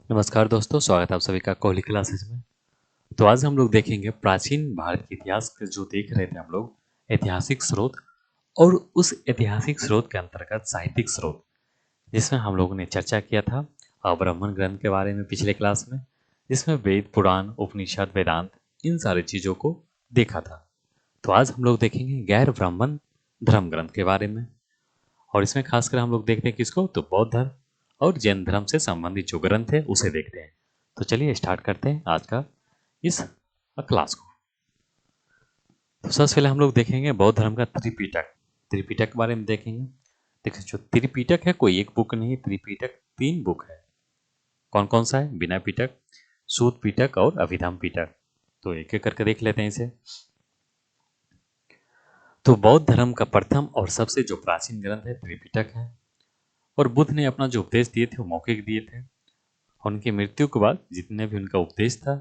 नमस्कार दोस्तों, स्वागत है आप सभी का कोहली क्लासेस में। तो आज हम लोग देखेंगे प्राचीन भारत के इतिहास के जो देख रहे थे हम लोग ऐतिहासिक स्रोत, और उस ऐतिहासिक स्रोत के अंतर्गत साहित्यिक स्रोत, जिसमें हम लोगों ने चर्चा किया था ब्राह्मण ग्रंथ के बारे में पिछले क्लास में, जिसमें वेद, पुराण, उपनिषद, वेदांत, इन सारी चीज़ों को देखा था। तो आज हम लोग देखेंगे गैर ब्राह्मण धर्म ग्रंथ के बारे में, और इसमें खासकर हम लोग देखते हैं किसको, तो बौद्ध धर्म और जैन धर्म से संबंधित जो ग्रंथ है उसे देखते हैं। तो चलिए स्टार्ट करते हैं आज का इस क्लास को। तो सबसे पहले हम लोग देखेंगे बौद्ध धर्म का त्रिपिटक। त्रिपिटक के बारे में देखेंगे। देखिए, जो त्रिपिटक है कोई एक बुक नहीं, त्रिपिटक 3 बुक है। कौन कौन सा है? विनय पिटक, सूत पिटक और अभिधम पिटक। तो एक एक करके देख लेते हैं इसे। तो बौद्ध धर्म का प्रथम और सबसे जो प्राचीन ग्रंथ है त्रिपिटक है, और बुद्ध ने अपना जो उपदेश दिए थे वो मौखिक दिए थे। उनकी मृत्यु के बाद जितने भी उनका उपदेश था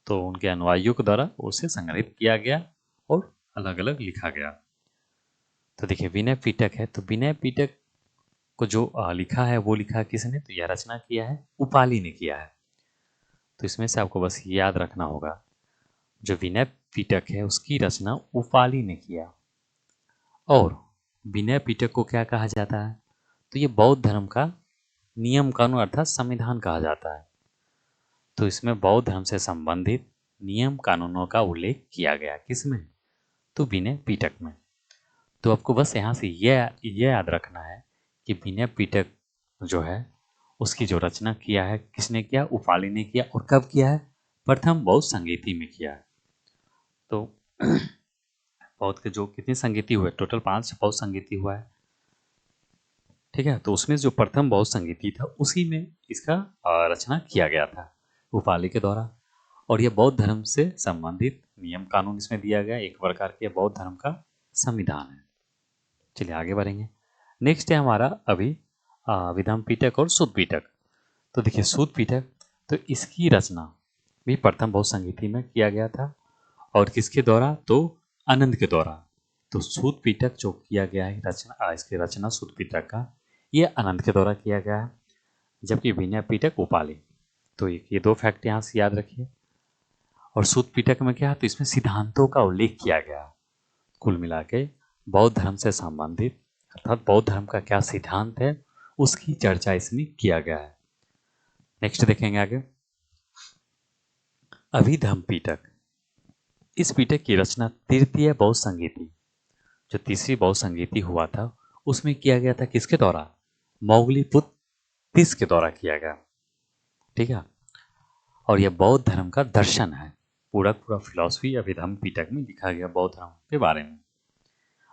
तो उनके अनुयायियों के द्वारा उसे संग्रहित किया गया और अलग अलग लिखा गया। तो देखिए, विनय पिटक है, तो विनय पिटक को जो लिखा है वो लिखा किसने? तो यह रचना किया है उपाली ने किया है। तो इसमें से आपको बस याद रखना होगा, जो विनय पिटक है उसकी रचना उपाली ने किया। और विनय पिटक को क्या कहा जाता है? तो ये बौद्ध धर्म का नियम कानून अर्थात संविधान कहा जाता है। तो इसमें बौद्ध धर्म से संबंधित नियम कानूनों का उल्लेख किया गया, किसमें? तो विनय पिटक में। तो आपको बस यहाँ से यह याद रखना है कि विनय पिटक जो है उसकी जो रचना किया है किसने किया? उपाली ने किया। और कब किया है? प्रथम बौद्ध संगीति में किया है। तो बौद्ध के जो कितने संगीति हुए? टोटल 5 बौद्ध संगीति हुआ है, ठीक है। तो उसमें जो प्रथम बौद्ध संगीति था उसी में इसका रचना किया गया था उपाली के द्वारा। और यह बौद्ध धर्म से संबंधित नियम कानून इसमें दिया गया, एक प्रकार के बौद्ध धर्म का संविधान है। चलिए आगे बढ़ेंगे। नेक्स्ट है हमारा अभी विधम पिटक और सुद पिटक। तो देखिए, सुद पिटक, तो इसकी रचना भी प्रथम बौद्ध संगीति में किया गया था। और किसके द्वारा? तो आनंद के द्वारा। तो सुद पिटक जो किया गया है रचना, इसकी रचना सुद पिटक का, ये आनंद के द्वारा किया गया है, जबकि विनय पिटक उपाली। तो ये 2 फैक्ट यहाँ से याद रखिए। और सुद पिटक में क्या है? तो इसमें सिद्धांतों का उल्लेख किया गया। कुल मिला के बौद्ध धर्म से संबंधित अर्थात बौद्ध धर्म का क्या सिद्धांत है उसकी चर्चा इसमें किया गया है। नेक्स्ट देखेंगे आगे, अभिधम पिटक। इस पिटक की रचना तृतीय बौद्ध संगीति, जो तीसरी बौद्ध संगीति हुआ था, उसमें किया गया था किसके द्वारा? मौगलीपुत्र तीस के द्वारा किया गया, ठीक है। और यह बौद्ध धर्म का दर्शन है, पूरा पूरा फिलॉसफी अभिधम पिटक में लिखा गया बौद्ध धर्म के बारे में।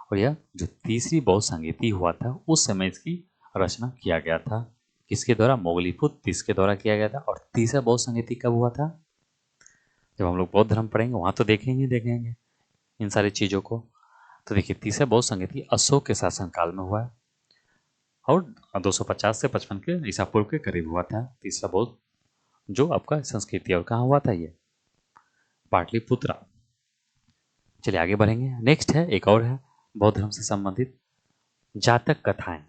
और यह जो तीसरी बौद्ध संगीति हुआ था उस समय इसकी रचना किया गया था, किसके द्वारा? मोगलीपुत्र तीस के द्वारा किया गया था। और तीसरा बौद्ध संगीति कब हुआ था? जब हम लोग बौद्ध धर्म पढ़ेंगे वहां तो देखेंगे इन सारी चीज़ों को। तो देखिए, तीसरा बौद्ध संगीति अशोक के शासनकाल में हुआ है, और 250 से 55 के ईसा पूर्व के करीब हुआ था तीसरा बौद्ध जो आपका संस्कृति। और कहाँ हुआ था ये? पाटलिपुत्रा। चलिए आगे बढ़ेंगे। नेक्स्ट है, एक और है बौद्ध धर्म से संबंधित जातक कथाएं।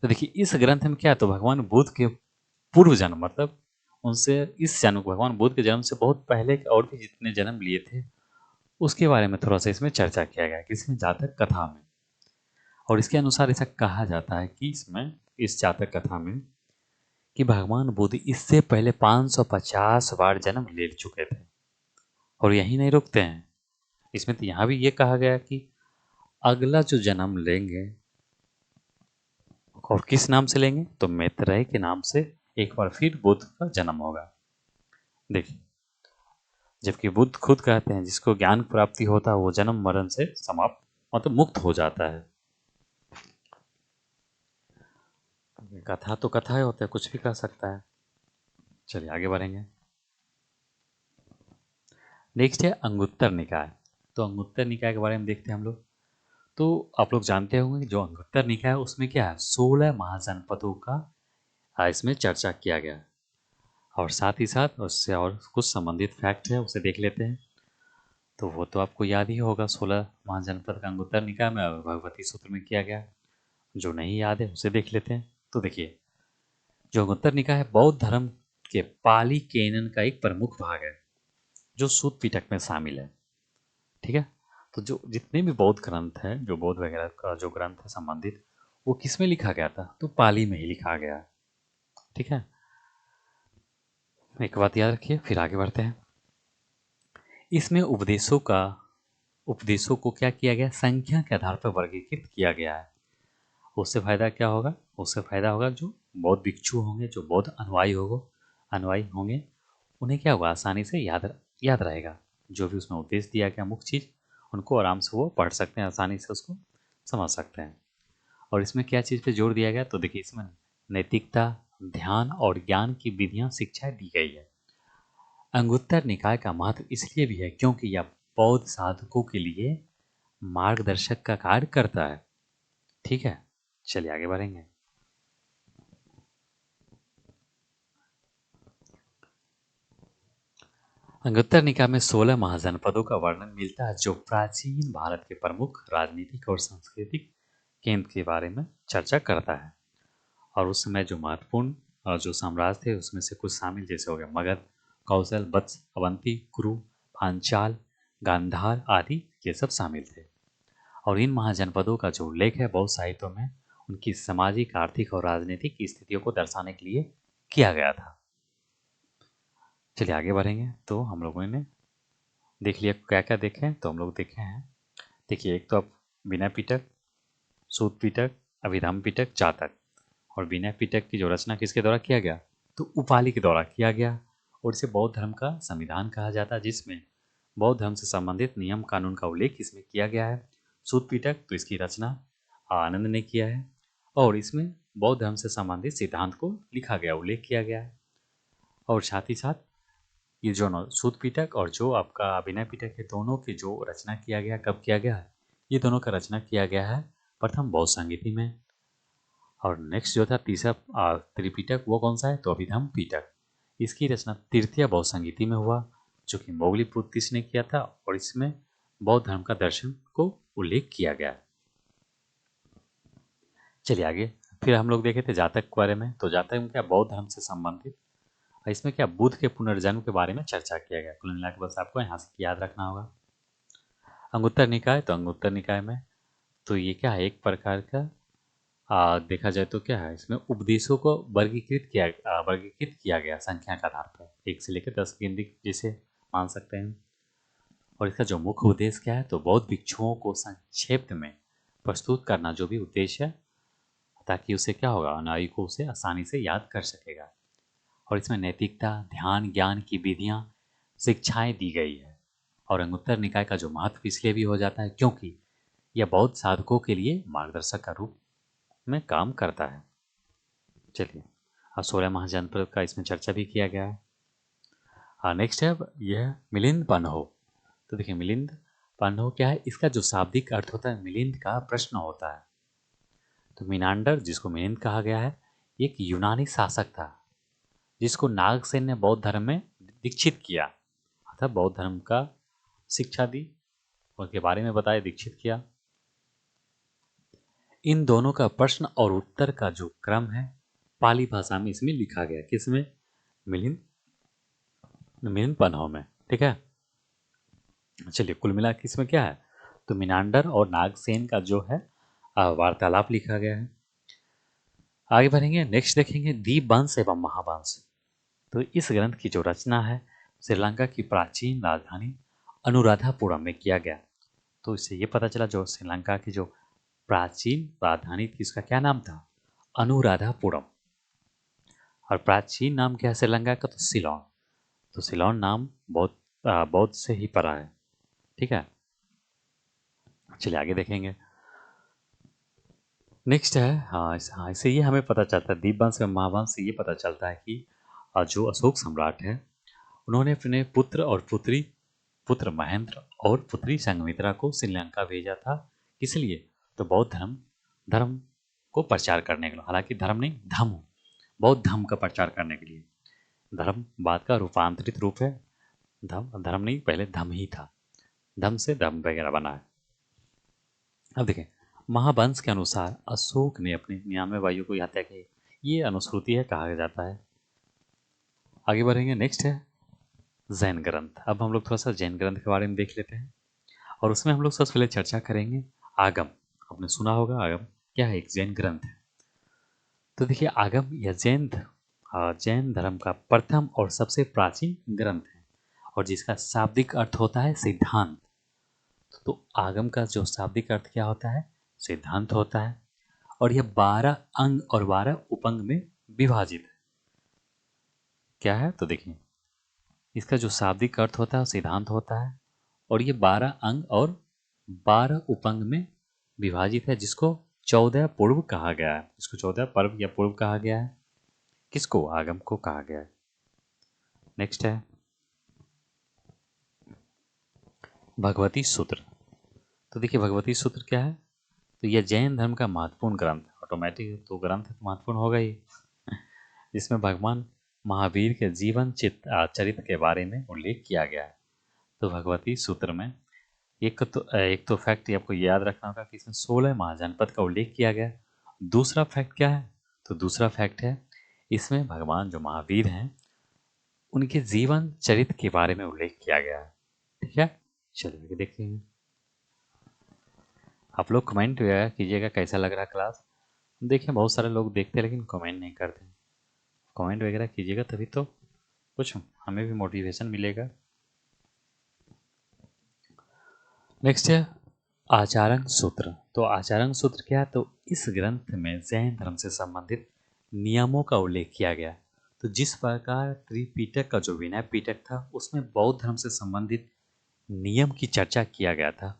तो देखिए, इस ग्रंथ में क्या है? तो भगवान बुद्ध के पूर्व जन्म, मतलब उनसे इस जन्म, भगवान बुद्ध के जन्म से बहुत पहले के और भी जितने जन्म लिए थे उसके बारे में थोड़ा सा इसमें चर्चा किया गया है, किसमें? जातक कथा में। और इसके अनुसार ऐसा कहा जाता है कि इसमें, इस जातक कथा में, कि भगवान बुद्ध इससे पहले 550 बार जन्म ले चुके थे। और यही नहीं रुकते हैं, इसमें तो यहाँ भी ये कहा गया कि अगला जो जन्म लेंगे, और किस नाम से लेंगे? तो मैत्रेय के नाम से एक बार फिर बुद्ध का जन्म होगा। देखिए, जबकि बुद्ध खुद कहते हैं जिसको ज्ञान प्राप्ति होता है वो जन्म मरण से समाप्त, मतलब मुक्त हो जाता है। कथा तो कथा ही होता है, कुछ भी कह सकता है। चलिए आगे बढ़ेंगे। नेक्स्ट है अंगुत्तर निकाय। तो अंगुत्तर निकाय के बारे में देखते हैं हम लोग। तो आप लोग जानते होंगे जो अंगुत्तर निकाय है उसमें क्या है? 16 महाजनपदों का इसमें चर्चा किया गया। और साथ ही साथ उससे और कुछ संबंधित फैक्ट है उसे देख लेते हैं। तो वो तो आपको याद ही होगा, 16 महाजनपद का अंगुत्तर निकाय में भगवती सूत्र में किया गया। जो नहीं याद है उसे देख लेते हैं। तो देखिए, जो अंगुत्तर निकाय है बौद्ध धर्म के पाली केनन का एक प्रमुख भाग है जो सूत पिटक में शामिल है। ठीक है, तो जो जितने भी बौद्ध ग्रंथ हैं, जो बौद्ध वगैरह का जो ग्रंथ है संबंधित, वो किस में लिखा गया था? तो पाली में ही लिखा गया है। ठीक है, एक बात याद रखिए, फिर आगे बढ़ते हैं। इसमें उपदेशों को क्या किया गया? संख्या के आधार पर वर्गीकृत किया गया है। उससे फायदा क्या होगा? उससे फायदा होगा जो बौद्ध भिक्षु होंगे, जो बौद्ध अनुयायी होंगे, उन्हें क्या होगा? आसानी से याद रहेगा। जो भी उसमें उपदेश दिया गया मुख्य चीज, उनको आराम से वो पढ़ सकते हैं, आसानी से उसको समझ सकते हैं। और इसमें क्या चीज पे जोर दिया गया? तो देखिए, इसमें नैतिकता, ध्यान और ज्ञान की विधियां, शिक्षाएं दी गई है। अंगुत्तर निकाय का महत्व इसलिए भी है क्योंकि यह बौद्ध साधकों के लिए मार्गदर्शक का कार्य करता है। ठीक है, चलिए आगे बढ़ेंगे। अंगुत्तर निकाय में 16 महाजनपदों का वर्णन मिलता है जो प्राचीन भारत के प्रमुख राजनीतिक और सांस्कृतिक केंद्र के बारे में चर्चा करता है। और उस समय जो महत्वपूर्ण जो साम्राज्य थे उसमें से कुछ शामिल जैसे हो गया मगध, कौशल, वत्स, अवंती, कुरु, पांचाल, गांधार आदि, ये सब शामिल थे। और इन महाजनपदों का जो उल्लेख है बौद्ध साहित्यों में उनकी सामाजिक, आर्थिक और राजनीतिक स्थितियों को दर्शाने के लिए किया गया था। चलिए आगे बढ़ेंगे। तो हम लोगों ने देख लिया क्या क्या देखे, तो हम लोग देखे हैं। देखिए, एक तो अब विनय पिटक, सूत पिटक, अभिधम्म पिटक, जातक। और विनय पिटक की जो रचना किसके द्वारा किया गया? तो उपाली के द्वारा किया गया। और इसे बौद्ध धर्म का संविधान कहा जाता है, जिसमें बौद्ध धर्म से संबंधित नियम कानून का उल्लेख इसमें किया गया है। सूत पिटक तो इसकी रचना आनंद ने किया है और इसमें बौद्ध धर्म से संबंधित सिद्धांत को लिखा गया, उल्लेख किया गया है। और साथ ही साथ ये जो सूत पिटक और जो आपका विनय पिटक है, दोनों की जो रचना किया गया, कब किया गया है? ये दोनों का रचना किया गया है प्रथम बौद्ध संगीति में। और नेक्स्ट जो था तीसरा त्रिपिटक, वो कौन सा है? तो अभिधम्म पिटक। इसकी रचना तृतीय बौद्ध संगीति में हुआ, जो कि मौगलीपुत्तिस ने किया था। और इसमें बौद्ध धर्म का दर्शन को उल्लेख किया गया। चलिए आगे। फिर हम लोग देखे थे जातक के बारे में। तो जातक में क्या? बौद्ध धर्म से संबंधित। इसमें क्या? बुद्ध के पुनर्जन्म के बारे में चर्चा किया गया। कुल मिला के बस आपको यहाँ से याद रखना होगा। अंगुत्तर निकाय, तो अंगुत्तर निकाय में तो ये क्या है? एक प्रकार का देखा जाए तो क्या है, इसमें उपदेशों को वर्गीकृत किया गया संख्या के आधार पर, 1 से लेकर 10 गिनती जिसे मान सकते हैं। और इसका जो मुख्य उद्देश्य क्या है? तो बौद्ध भिक्षुओं को संक्षेप में प्रस्तुत करना, जो भी उद्देश्य है, ताकि उसे क्या होगा? अनुयायी को उसे आसानी से याद कर सकेगा। और इसमें नैतिकता, ध्यान, ज्ञान की विधियां, शिक्षाएं दी गई है। और अंगुत्तर निकाय का जो महत्व इसलिए भी हो जाता है क्योंकि यह बौद्ध साधकों के लिए मार्गदर्शक का रूप में काम करता है। चलिए, अब 16 महाजनपद का इसमें चर्चा भी किया गया है। नेक्स्ट है यह मिलिंद पन्हो। तो देखिए, मिलिंद पन्हो क्या है? इसका जो शाब्दिक अर्थ होता है, मिलिंद का प्रश्न होता है। तो मिनांडर, जिसको मिलिंद कहा गया है, एक यूनानी शासक था जिसको नागसेन ने बौद्ध धर्म में दीक्षित किया, अर्थात बौद्ध धर्म का शिक्षा दी, उनके बारे में बताया, दीक्षित किया। इन दोनों का प्रश्न और उत्तर का जो क्रम है पाली भाषा में इसमें लिखा गया। किसमें? मिलिंद मिलिंद पन्हो में। ठीक है, चलिए कुल मिला के इसमें क्या है? तो मिनांडर और नागसेन का जो है वार्तालाप लिखा गया है। आगे बढ़ेंगे, नेक्स्ट देखेंगे दीपवंश एवं महावंश। तो इस ग्रंथ की जो रचना है श्रीलंका की प्राचीन राजधानी अनुराधापुरम में किया गया। तो इससे ये पता चला जो श्रीलंका की जो प्राचीन राजधानी थी इसका क्या नाम था? अनुराधापुरम। और प्राचीन नाम क्या है श्रीलंका का? तो सिलोन। तो सिलोन नाम बौद्ध से ही पड़ा है। ठीक है, चलिए आगे देखेंगे। नेक्स्ट है, हाँ, इससे ये हमें पता चलता है, दीपवंश एवं महावंश से ये पता चलता है कि जो अशोक सम्राट है उन्होंने अपने पुत्र महेंद्र और पुत्री संघमित्रा को श्रीलंका भेजा था। इसलिए तो बौद्ध धर्म को प्रचार करने के लिए, हालांकि धर्म नहीं, धम्म, बौद्ध धम्म का प्रचार करने के लिए। धर्म बाद का रूपांतरित रूप है, धर्म नहीं, पहले धम्म ही था, धम्म से धम्म वगैरह बना है। अब देखें, महावंश के अनुसार अशोक ने अपने 99 भाइयों को हत्या की। ये अनुश्रुति है, कहा जाता है। आगे बढ़ेंगे। नेक्स्ट है जैन ग्रंथ। अब हम लोग थोड़ा सा जैन ग्रंथ के बारे में देख लेते हैं, और उसमें हम लोग सबसे पहले चर्चा करेंगे आगम। आपने सुना होगा आगम क्या है, एक जैन ग्रंथ है। तो देखिए आगम या जैन धर्म का प्रथम और सबसे प्राचीन ग्रंथ है, और जिसका शाब्दिक अर्थ होता है सिद्धांत। तो आगम का जो शाब्दिक अर्थ क्या होता है, सिद्धांत होता है। और यह 12 अंग और 12 उपंग में विभाजित है। क्या है तो देखिए, इसका जो शाब्दिक अर्थ होता है वो सिद्धांत होता है, और ये 12 अंग और 12 उपंग में विभाजित है, जिसको 14 पूर्व कहा गया है। इसको 14 पर्व या पूर्व कहा गया है। किसको, आगम को कहा गया है। नेक्स्ट है भगवती सूत्र। तो देखिए भगवती सूत्र क्या है, तो यह जैन धर्म का महत्वपूर्ण ग्रंथ, ऑटोमेटिक तो ग्रंथ तो महत्वपूर्ण होगा ही, जिसमें भगवान महावीर के जीवन चरित्र के बारे में उल्लेख किया गया है। तो भगवती सूत्र में एक तो फैक्ट आपको याद रखना होगा कि इसमें 16 महाजनपद का उल्लेख किया गया है। दूसरा फैक्ट क्या है, तो दूसरा फैक्ट है इसमें भगवान जो महावीर हैं उनके जीवन चरित्र के बारे में उल्लेख किया गया है। ठीक है, चलिए देखते हैं। आप लोग कमेंट वगैरह कीजिएगा कैसा लग रहा है क्लास। देखिए बहुत सारे लोग देखते हैं लेकिन कमेंट नहीं करते। कमेंट वगैरह कीजिएगा तभी तो कुछ हमें भी मोटिवेशन मिलेगा। नेक्स्ट है आचारण सूत्र। तो आचारण सूत्र क्या है, तो इस ग्रंथ में जैन धर्म से संबंधित नियमों का उल्लेख किया गया। तो जिस प्रकार त्रिपिटक का जो विनय पिटक था उसमें बौद्ध धर्म से संबंधित नियम की चर्चा किया गया था,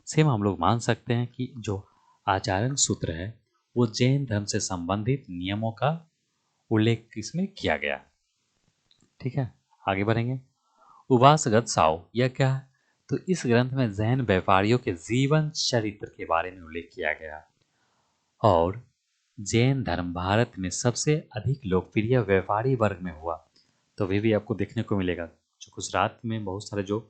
सेम हम लोग मान सकते हैं कि जो आचारण सूत्र है वो जैन धर्म से संबंधित नियमों का उल्लेख इसमें किया गया। ठीक है, आगे बढ़ेंगे। उवासगत साव यह क्या है, तो इस ग्रंथ में जैन व्यापारियों के जीवन चरित्र के बारे में उल्लेख किया गया। और जैन धर्म भारत में सबसे अधिक लोकप्रिय व्यापारी वर्ग में हुआ। तो भी आपको देखने को मिलेगा, जो गुजरात में बहुत सारे जो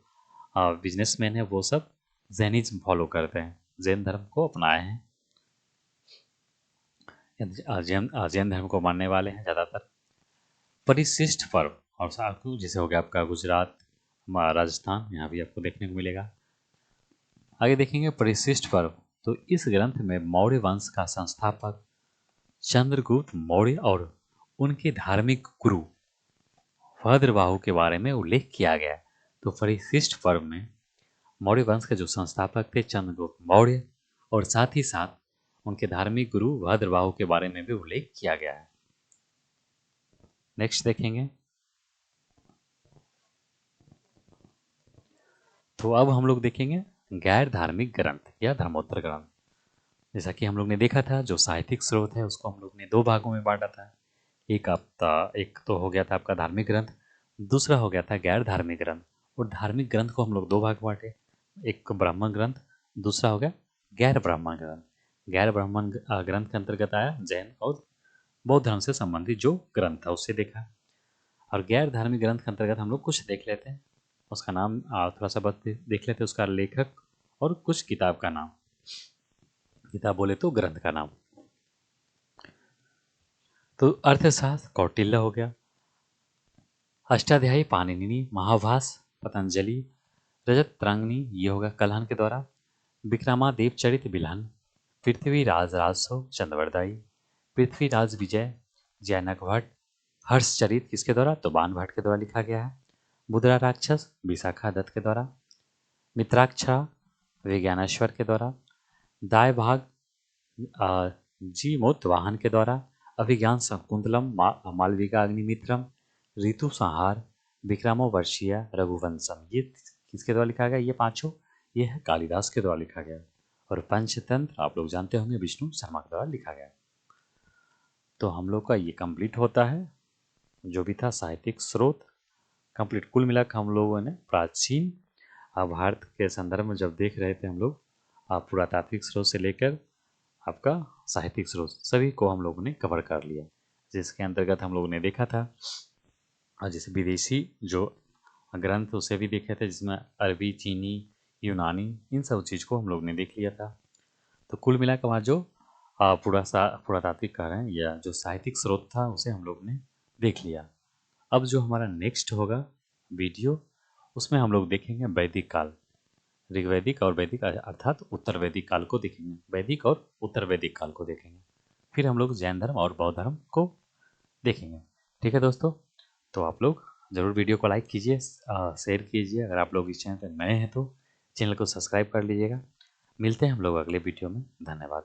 बिजनेसमैन हैं वो सब जैनिज्म फॉलो करते हैं, जैन धर्म को अपनाए हैं, जैन धर्म को मानने वाले हैं ज़्यादातर। परिशिष्ट पर्व और साथ जैसे हो गया आपका गुजरात, राजस्थान, यहाँ भी आपको देखने को मिलेगा। आगे देखेंगे परिशिष्ट पर्व। तो इस ग्रंथ में मौर्य वंश का संस्थापक चंद्रगुप्त मौर्य और उनके धार्मिक गुरु भद्रबाहु के बारे में उल्लेख किया गया। तो परिशिष्ट पर्व में मौर्य वंश के जो संस्थापक थे चंद्रगुप्त मौर्य, और साथ ही साथ उनके धार्मिक गुरु भद्रबाहु के बारे में भी उल्लेख किया गया है। नेक्स्ट देखेंगे। तो अब हम लोग देखेंगे गैर धार्मिक ग्रंथ या धर्मोत्तर ग्रंथ। जैसा कि हम लोग ने देखा था जो साहित्यिक स्रोत है उसको हम लोग ने दो भागों में बांटा था। एक तो हो गया था आपका धार्मिक ग्रंथ, दूसरा हो गया था गैर धार्मिक ग्रंथ। और धार्मिक ग्रंथ को हम लोग दो भाग बांटे, एक ब्राह्मण ग्रंथ, दूसरा हो गया गैर ब्राह्मण ग्रंथ। गैर ब्राह्मण ग्रंथ के अंतर्गत आया जैन और बौद्ध धर्म से संबंधित जो ग्रंथ था उससे देखा। और गैर धार्मिक ग्रंथ के अंतर्गत हम लोग कुछ देख लेते हैं, उसका नाम थोड़ा सा बस देख लेते हैं, उसका लेखक और कुछ किताब का नाम। किताब बोले तो ग्रंथ का नाम। तो अर्थशास्त्र कौटिल्य हो गया, अष्टाध्यायी पाणिनि, महाभास पतंजलि, रजत त्रांगनी ये होगा कलहन के द्वारा, विक्रमादेव चरित बिल्हन, पृथ्वीराज राजसो चंद्रवरदाई, पृथ्वीराज विजय जैनक भट्ट, हर्षचरित किसके द्वारा, तो बाण भट्ट के द्वारा लिखा गया है, बुधरा राक्षस विशाखा दत्त के द्वारा, मित्राक्षा विज्ञानेश्वर के द्वारा, दाय भाग जी मुत वाहन के द्वारा, अभिज्ञान शकुंतलम मालविका अग्निमित्रम, ऋतु संहार विक्रमो वर्षीय रघुवंशम, ये किसके द्वारा लिखा गया, ये पांचों ये है कालिदास के द्वारा लिखा गया। और पंचतंत्र आप लोग जानते होंगे विष्णु शर्मा के द्वारा लिखा गया। तो हम लोग का ये कंप्लीट होता है जो भी था साहित्यिक स्रोत कंप्लीट। कुल मिलाकर हम लोगों ने प्राचीन भारत के संदर्भ में जब देख रहे थे हम लोग पुरातात्विक स्रोत से लेकर आपका साहित्यिक स्रोत सभी को हम लोगों ने कवर कर लिया, जिसके अंतर्गत हम लोगों ने देखा था और जैसे विदेशी जो ग्रंथ उसे भी देखे थे, जिसमें अरबी चीनी यूनानी इन सब चीज़ को हम लोग ने देख लिया था। तो कुल मिलाकर वहाँ जो पुरातात्विक कह रहे हैं या जो साहित्यिक स्रोत था उसे हम लोग ने देख लिया। अब जो हमारा नेक्स्ट होगा वीडियो, उसमें हम लोग देखेंगे वैदिक काल, ऋग्वैदिक और वैदिक अर्थात उत्तर वैदिक काल को देखेंगे, वैदिक और उत्तर वैदिक काल को देखेंगे। फिर हम लोग जैन धर्म और बौद्ध धर्म को देखेंगे। ठीक है दोस्तों, तो आप लोग ज़रूर वीडियो को लाइक कीजिए, शेयर कीजिए। अगर आप लोग इस चैनल पर नए हैं तो चैनल को सब्सक्राइब कर लीजिएगा। मिलते हैं हम लोग अगले वीडियो में। धन्यवाद।